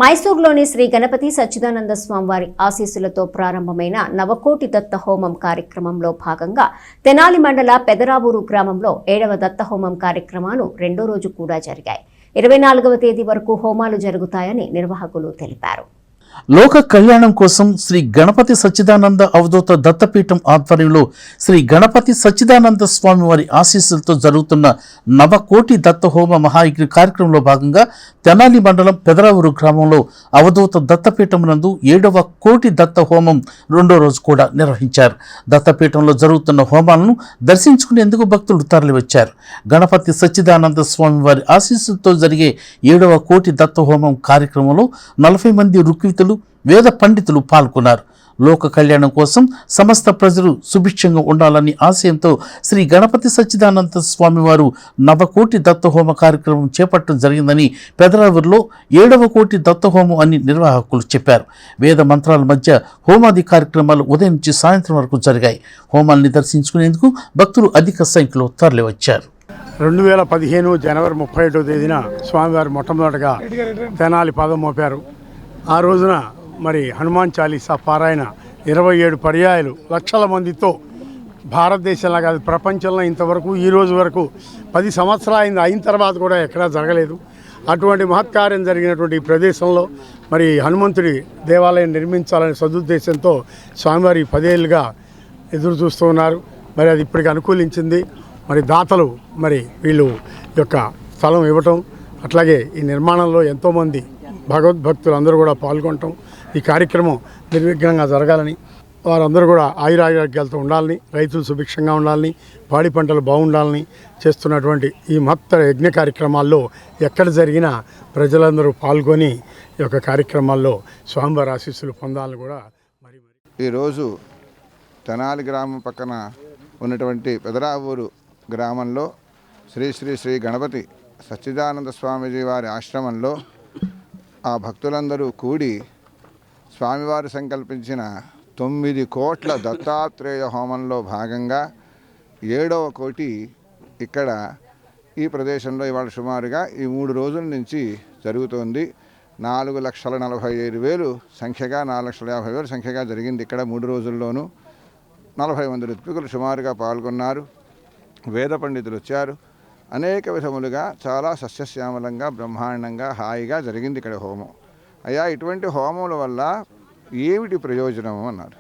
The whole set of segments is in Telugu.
మైసూరులోని శ్రీ గణపతి సచ్చిదానంద స్వామివారి ఆశీస్సులతో ప్రారంభమైన నవకోటి దత్త హోమం కార్యక్రమంలో భాగంగా తెనాలి మండల పెదరావూరు గ్రామంలో 7వ దత్త హోమం కార్యక్రమాలు రెండో రోజు కూడా జరిగాయి. 24వ తేదీ వరకు హోమాలు జరుగుతాయని నిర్వాహకులు తెలిపారు. లోక కళ్యాణం కోసం శ్రీ గణపతి సచ్చిదానంద అవధూత దత్తపీఠం ఆధ్వర్యంలో శ్రీ గణపతి సచ్చిదానంద స్వామి వారి ఆశీస్సులతో జరుగుతున్న నవకోటి దత్త హోమ మహాయజ్ఞ కార్యక్రమంలో భాగంగా తెనాలి మండలం పెదరావూరు గ్రామంలో అవధూత దత్తపీఠం నందు 7వ కోటి దత్త హోమం రెండో రోజు కూడా నిర్వహించారు. దత్తపీఠంలో జరుగుతున్న హోమాలను దర్శించుకునేందుకు భక్తులు తరలివచ్చారు. గణపతి సచ్చిదానంద స్వామి వారి ఆశీస్సులతో జరిగే 7వ కోటి దత్త హోమం కార్యక్రమంలో 40 మంది రుక్వితులు వేద పండితులు పాల్గొన్నారు. లోక కళ్యాణం కోసం సమస్త ప్రజలు సుభిక్షంగా ఉండాలని ఆశయంతో శ్రీ గణపతి సచ్చిదానంద స్వామి వారు నవకోటి దత్తహోమ కార్యక్రమం చేపట్టడం జరిగిందని పెదరావూరులో 7వ కోటి దత్తహోమం అని నిర్వాహకులు చెప్పారు. వేద మంత్రాల మధ్య హోమాది కార్యక్రమాలు ఉదయం నుంచి సాయంత్రం వరకు జరిగాయి. హోమాల్ని దర్శించుకునేందుకు భక్తులు అధిక సంఖ్యలో తరలివచ్చారు. 2015 జనవరి 31వ తేదీన స్వామివారు మొట్టమొదటిగా తెనాలి పాదం మోపారు. ఆ రోజున మరి హనుమాన్ చాలీసా పారాయణ 27 పర్యాయాలు లక్షల మందితో భారతదేశంలో కాదు ప్రపంచంలో ఇంతవరకు ఈ రోజు వరకు 10 సంవత్సరాలు అయిన తర్వాత కూడా ఎక్కడా జరగలేదు. అటువంటి మహత్కార్యం జరిగినటువంటి ఈ ప్రదేశంలో మరి హనుమంతుడి దేవాలయం నిర్మించాలనే సదుద్దేశంతో స్వామివారి 10 ఏళ్ళుగా ఎదురు చూస్తూ ఉన్నారు. మరి అది ఇప్పటికి అనుకూలించింది. మరి దాతలు మరి వీళ్ళు యొక్క స్థలం ఇవ్వటం, అట్లాగే ఈ నిర్మాణంలో ఎంతోమంది భగవద్భక్తులు అందరూ కూడా పాల్గొనటం, ఈ కార్యక్రమం నిర్విఘ్నంగా జరగాలని, వారందరూ కూడా ఆయురారోగ్యాలతో ఉండాలని, రైతులు సుభిక్షంగా ఉండాలని, పాడి పంటలు బాగుండాలని చేస్తున్నటువంటి ఈ మహత్తర యజ్ఞ కార్యక్రమాల్లో ఎక్కడ జరిగినా ప్రజలందరూ పాల్గొని ఈ యొక్క కార్యక్రమాల్లో స్వామివారి ఆశీస్సులు పొందాలని కూడా ఈరోజు తెనాలి గ్రామం పక్కన ఉన్నటువంటి పెదరావూరు గ్రామంలో శ్రీ శ్రీ శ్రీ గణపతి సచ్చిదానంద స్వామీజీ వారి ఆశ్రమంలో ఆ భక్తులందరూ కూడి స్వామివారు సంకల్పించిన 9 కోట్ల దత్తాత్రేయ హోమంలో భాగంగా 7వ కోటి ఇక్కడ ఈ ప్రదేశంలో ఇవాళ సుమారుగా ఈ 3 రోజుల నుంచి జరుగుతోంది. 4,45,000 సంఖ్యగా 4,50,000 సంఖ్యగా జరిగింది. ఇక్కడ 3 రోజుల్లోనూ 40 మంది ఋత్వికులు సుమారుగా పాల్గొన్నారు. వేద పండితులు వచ్చారు. అనేక విధములుగా చాలా సస్యశ్యామలంగా బ్రహ్మాండంగా హాయిగా జరిగింది ఇక్కడ హోమం. అయ్యా, ఇటువంటి హోమముల వల్ల ఏమిటి ప్రయోజనం అన్నారు.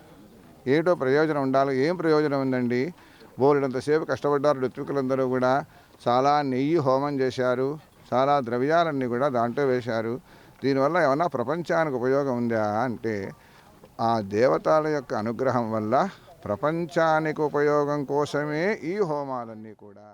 ఏమిటో ప్రయోజనం ఉండాలి. ఏం ప్రయోజనం ఉందండి? బోలెడంతసేపు కష్టపడ్డారు ఋత్వికులందరూ కూడా. చాలా నెయ్యి హోమం చేశారు, చాలా ద్రవ్యాలన్నీ కూడా దాంట్లో వేశారు. దీనివల్ల ఏమన్నా ప్రపంచానికి ఉపయోగం ఉందా అంటే, ఆ దేవతల యొక్క అనుగ్రహం వల్ల ప్రపంచానికి ఉపయోగం కోసమే ఈ హోమాలన్నీ కూడా.